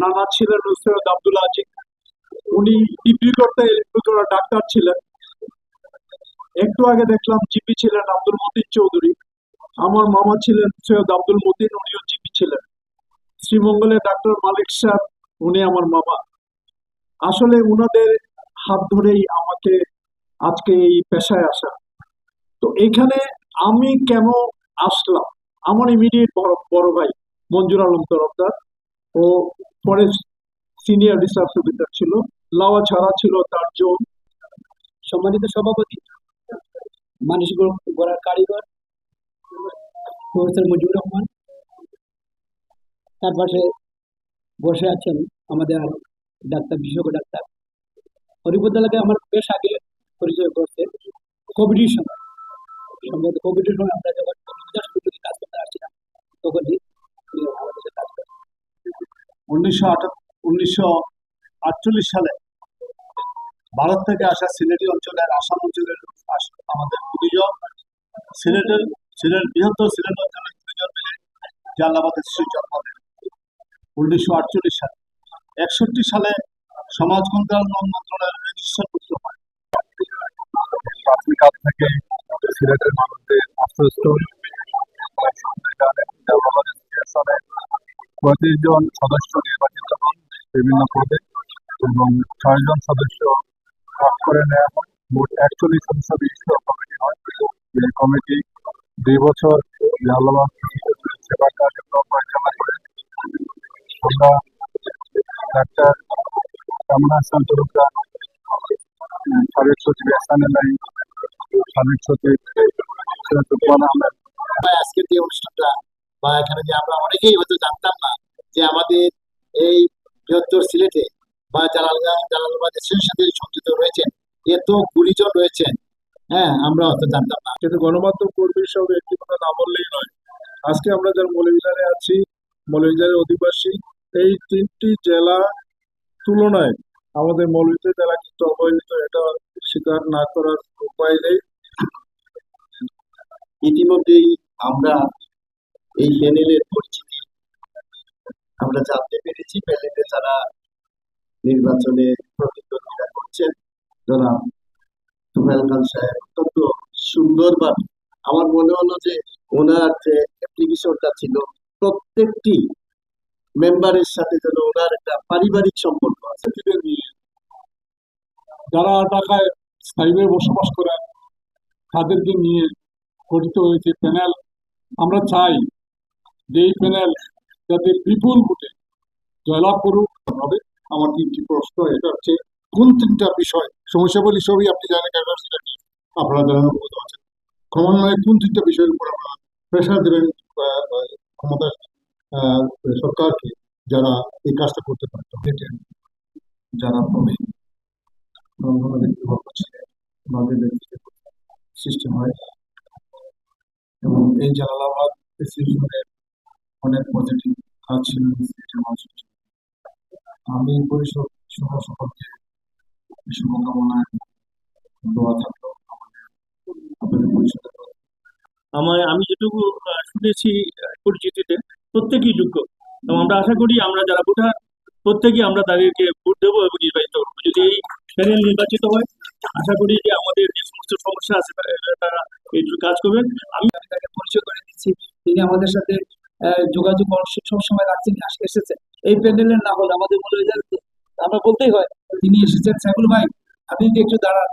নানা ছিলেন সৈয়দ আব্দুল আজিজ। উনি ডিগ্রি করতে ডাক্তার ছিলেন। একটু আগে দেখলাম জিপি ছিলেন আব্দুল মতিন চৌধুরী। আমার মামা ছিলেন সৈয়দ আব্দুল মতিন, উনিও জিপি ছিলেন। শ্রীমঙ্গলের ডাক্তার মালিক সাহেব, উনি আমার মামা। আসলে উনাদের হাত ধরেই আমাকে আজকে এই পেশায় আসা। তো এখানে আমি কেন আসলাম, আমার ইমিডিয়েট বড় বড় ভাই মঞ্জুর আলম তরফদার, ও ফরেস্ট সিনিয়র রিসার্চ অফিসার ছিল। লাওয়া ছাড়া ছিল তার জোন। সম্মানিত সভাপতি, মানুষ গড়ার কারিগর প্রফেসর মুজিবুর রহমান, তার পাশে বসে আছেন আমাদের ডাক্তার, বিশেষজ্ঞ ডাক্তার হরিপদ্দালাকে আমার বেশ আগে পরিচয় করছে কোভিডের সময়। সম্ভবত কোভিডের সময় আমরা যখন কাজ করতে আসছিলাম তখনই আমাদের সাথে কাজ করে। 1948 সালে ভারত থেকে আসা সিলেটি অঞ্চলের, আসাম অঞ্চলের আমাদের 2 জন সিলেট বৃহত্তর সিলেট অঞ্চলের 2 জন মিলে জালালাবাদের শিশু জন্ম দেন 1948 সালে। 61 সালে সমাজ কল্যাণ মন্ত্রণালয়ের রেজিস্ট্রেশন পত্র হয়। প্রাথমিক কাল থেকে সিলেটের মানুষদের আশ্রয়স্থল। 35 জন সদস্য নির্বাচিত হন বিভিন্ন পদে এবং 6 জন সদস্য ভাগ করে নেওয়া হয়। মোট 41 সদস্য বিশিষ্ট কমিটি হয়। এই কমিটি 2 বছর জালালাবাদ সেবা কার্যক্রম পরিচালনা করে। আমরা ডাক্তার কামনা হাসান তরফদার, সাবেক সচিব এহসান এলাই, সাবেক সচিব সুফিয়ান আহমেদ। আজকের যে অনুষ্ঠানটা বা এখানে যে আমরা অনেকেই হয়তো জানতাম না যে আমাদের এই বৃহত্তর সিলেটে বা জালালাবাদের শিশুর সাথে সংযুক্ত রয়েছেন এত গুণীজন রয়েছেন। হ্যাঁ, আমরা হয়তো জানতাম না। কিন্তু গণমাধ্যম কর্মী হিসাবে একটি কথা না বললেই নয়। আজকে আমরা যারা মৌলভীবাজারে আছি, মৌলভীবাজারের অধিবাসী, এই 3টি জেলা তুলনায় আমাদের মৌলভীবাজার জেলা কিন্তু অবহেলিত, এটা স্বীকার না করার উপায় নেই। ইতিমধ্যেই আমরা এই প্যানেলের পরিচিতি আমরা জানতে পেরেছি। প্যানেলে যারা নির্বাচনে প্রতিদ্বন্দ্বিতা করছেন, যারা তুফাইল খান সাহেব অত্যন্ত সুন্দরভাবে, আমার মনে হলো যে ওনার যে অ্যাপ্লিকেশনটা ছিল প্রত্যেকটি মেম্বারের সাথে যেন ওনার একটা পারিবারিক সম্পর্ক আছে। যারা ঢাকায় স্থায়ীভাবে বসবাস করেন তাদেরকে নিয়ে গঠিত হয়েছে প্যানেল। আমরা চাই যে এই প্যানেল যাদের বিপুল ভোটে জয়লাভ করুক হবে। আমার 3টি প্রশ্ন, এটা হচ্ছে কোন 3টা বিষয়, সমস্যা বলি সবই আপনি জানেন, আপনারা জানেন, অবগত আছেন। ক্রমান্বয়ে কোন 3টা বিষয়ের উপর আপনারা প্রেশার দেবেন ক্ষমতা সরকারকে, যারা এই কাজটা করতে পারত। যারা প্রবীণ সিস্টেম হয় এবং এই জালালাবাদ সিজনের অনেক পজিটিভ কাজ ছিল। আমি পরিষদ সহ সকলকে শুভকামনায় দোয়া থাকলো আপনাদের পরিষদের। আমি যেটুকু শুনেছি পরিচিতিতে প্রত্যেকেই যোগ্য, এবং আমরা আশা করি আমরা যারা ভোটার প্রত্যেকেই আমরা তাদেরকে ভোট দেবো এবং নির্বাচিত করবো। যদি এই প্যানেল নির্বাচিত হয়, আশা করি যে আমাদের যে সমস্ত সমস্যা আছে তারা একটু কাজ করবেন। আমি তাকে পরিচয় করে দিচ্ছি, তিনি আমাদের সাথে যোগাযোগ সবসময় রাখছেন, এসেছে। এই প্যানেলের না হলে আমাদের মনে হয় আমরা বলতেই হয় তিনি এসেছেন। সাইফুল ভাই, আপনি যদি একটু দাঁড়ান,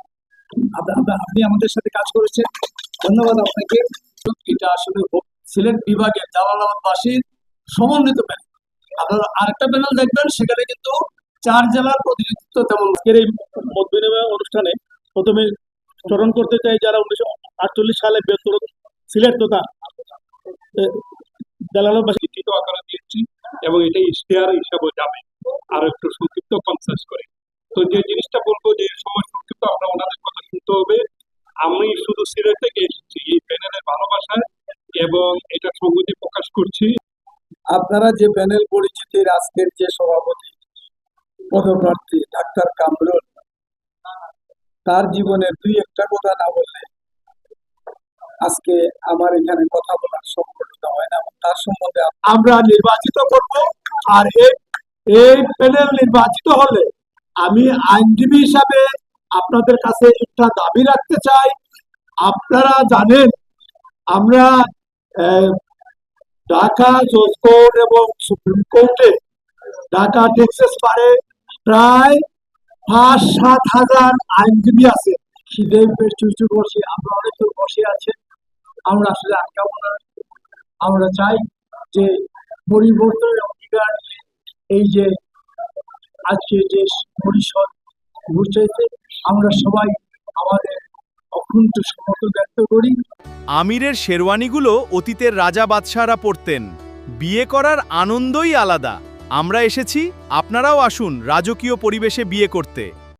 আপনি আমাদের সাথে কাজ করেছেন, ধন্যবাদ আপনাকে। এটা আসলে সিলেট বিভাগের জালালাবাদবাসীর সমন্বিত প্যানেল। আপনারা আরেকটা প্যানেল দেখবেন, সেখানে কিন্তু 4 জেলার প্রতিনিধিত্ব তেমন। আজকের এই মত বিনিময় অনুষ্ঠানে প্রথমে স্মরণ করতে চাই যারা 1948 সালে বৃহত্তর সিলেট তথা জালালাবাদবাসী লিখিত আকারে দিয়েছি এবং এটা ইশতেহার হিসাবে যাবে। আর একটু সংক্ষিপ্ত কনসাস করে, তো যে জিনিসটা বলবো যে সময় সংক্ষিপ্ত, আমরা ওনাদের কথা শুনতে হবে। আমি শুধু সিলেট থেকে এসেছি এই প্যানেলের ভালোবাসায় এবং এটা সংগতি প্রকাশ করছি। আপনারা যে প্যানেল পরিচিতির আজকের যে সভাপতি পদপ্রার্থী ডাক্তার কামরুল, তার জীবনের 2-1টা কথা না বললে আজকে আমার এখানে কথা বলার সম্পূর্ণতা হয় না। তার সম্বন্ধে আমরা নির্বাচিত করব, আর এই এই প্যানেল নির্বাচিত হলে আমি আইনজীবী হিসাবে আপনাদের কাছে একটা দাবি রাখতে চাই। আপনারা জানেন আমরা আহ, ঢাকা জজ কোর্ট এবং সুপ্রিম কোর্টে ঢাকা টেক্সাস বারে প্রায় 5-7 হাজার আইনজীবী আছে। খিদে পেট চুচু বসে আমরা অনেক বসে আছে, আমরা আসলে আটকাবো না। আমরা চাই যে পরিবর্তনের অঙ্গীকার নিয়ে এই যে আজকে যে পরিষদ ঘুরছে, আমরা সবাই আমাদের অকুণ্ঠ সমর্থন ব্যক্ত করি। আমিরের শেরওয়ানিগুলো অতীতের রাজা বাদশাহরা পরতেন। বিয়ে করার আনন্দই আলাদা। আমরা এসেছি, আপনারাও আসুন রাজকীয় পরিবেশে বিয়ে করতে।